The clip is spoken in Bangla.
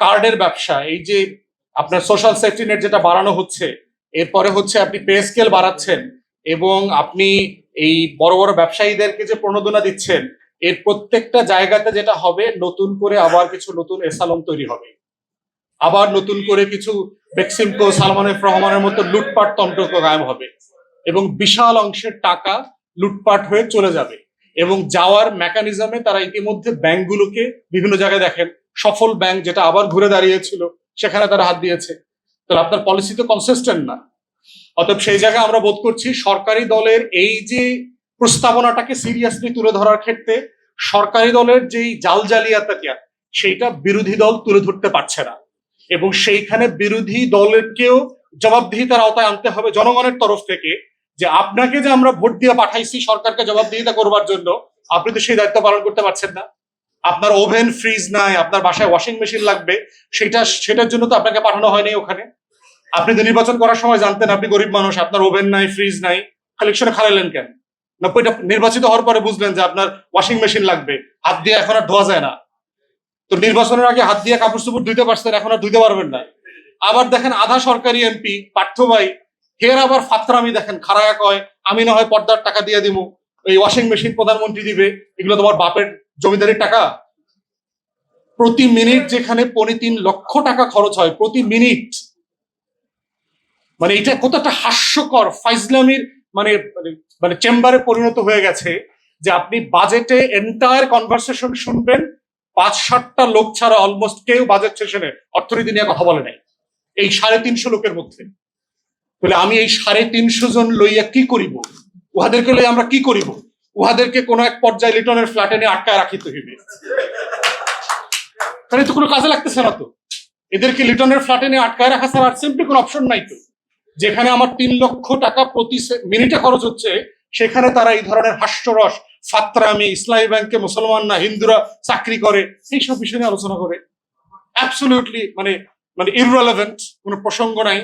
কার্ডের ব্যবসা, এই যে আপনার সোশ্যাল সেফটি নেট যেটা বাড়ানো হচ্ছে, এরপরে হচ্ছে আপনি পে স্কেল বাড়াচ্ছেন এবং আপনি এই বড় বড় ব্যবসায়ীদেরকে যে প্রণোদনা দিচ্ছেন, এর প্রত্যেকটা জায়গাতে যেটা হবে, নতুন করে আবার কিছু নতুন এসালম তৈরি হবে, আবার নতুন করে কিছু বেক্সিমকো, সালমান এফ রহমানের মতো লুটপাট তন্ত্র কায়েম হবে এবং বিশাল অংশের টাকা লুটপাট হয়ে চলে যাবে। এবং যাওয়ার মেকানিজমে তারা ইতিমধ্যে ব্যাংকগুলোকে বিভিন্ন জায়গায় দেখেন, সফল ব্যাংক যেটা আবার ঘুরে দাঁড়িয়েছিল সেখানে তারা হাত দিয়েছে। তাহলে আপনার পলিসি তো কনসিস্টেন্ট না। অতএব সেই জায়গায় আমরা বোধ করছি সরকারি দলের এই যে প্রস্তাবনাটাকে সিরিয়াসলি তুলে ধরার ক্ষেত্রে সরকারি দলের যেই জালজালিয়াতটা সেইটা বিরোধী দল তুলে ধরতে পারছে না, এবং সেইখানে বিরোধী দলেরকেও জবাবদিহিতার আওতায় আনতে হবে জনগণের তরফ থেকে, যে আপনাকে যে আমরা ভোট দিয়ে পাঠাইছি সরকারকে জবাবদিহিতা করবার জন্য, আপনি তো সেই দায়িত্ব পালন করতে পারছেন না। আপনার ওভেন ফ্রিজ নাই, আপনার বাসায় ওয়াশিং মেশিন লাগবে, সেটার জন্য তো আপনাকে পাঠানো হয়নি ওখানে। আপনি তো নির্বাচন করার সময় জানতেন আপনি গরিব মানুষ, আপনার ওভেন নাই, ফ্রিজ নাই, কালেকশনে খারাইলেন কেন? না ওইটা নির্বাচিত হওয়ার পরে বুঝলেন যে আপনার ওয়াশিং মেশিন লাগবে, হাত দিয়ে এখন আর ধোয়া যায় না। তো নির্বাচনের আগে হাত দিয়ে কাপড় চোপড় ধুইতে পারছেন, এখন আর ধুইতে পারবেন না। আবার দেখেন আধা সরকারি এমপি পার্থ ভাই, ফের আবার ফাত্রামি দেখেন, খাড়ায়া কয় আমি না হয় পর্দার টাকা দিয়ে দিব, এই ওয়াশিং মেশিন প্রধানমন্ত্রী দিবে, এগুলো তোমার বাপের জমিদারির টাকা। প্রতি মিনিট যেখানে ৩.৫ লক্ষ টাকা খরচ হয় প্রতি মিনিট, মানে এটা কতটা হাস্যকর ফাইজলামির মানে মানে চেম্বারে পরিণত হয়ে গেছে, যে আপনি বাজেটে এন্টায়ার কনভারসেশন শুনবেন, ৫-৭টা লোক ছাড়া অলমোস্ট কেউ বাজেট সেশনে অর্থনীতি নিয়ে কথা বলে নাই এই ৩৫০ লোকের মধ্যে। বলে আমি এই ৩৫০ জন লইয়া কি করিব, উহাদেরকে লইয়া আমরা কি করিব? উহাদেরকে কোনো এক পর্যায়ে লিটনের ফ্ল্যাটে নিয়ে আটকায় রাখিতে হইবে, তাহলে তো কোনো কাজে লাগতেছে না। তো এদেরকে লিটনের ফ্ল্যাটে নিয়ে আটকায় রাখা ছাড়া আর সিম্পলি কোনো অপশন নাই। তো যেখানে আমার ৩ লক্ষ টাকা প্রতি মিনিটে খরচ হচ্ছে, সেখানে তারা এই ধরনের হাস্যরস, ফাত্রামি, ইসলামী ব্যাংকে মুসলমান না হিন্দুরা চাকরি করে, এইসব বিষয় নিয়ে আলোচনা করে। অ্যাবসলিউটলি মানে ইররিলেভেন্ট, কোনো প্রসঙ্গ নাই।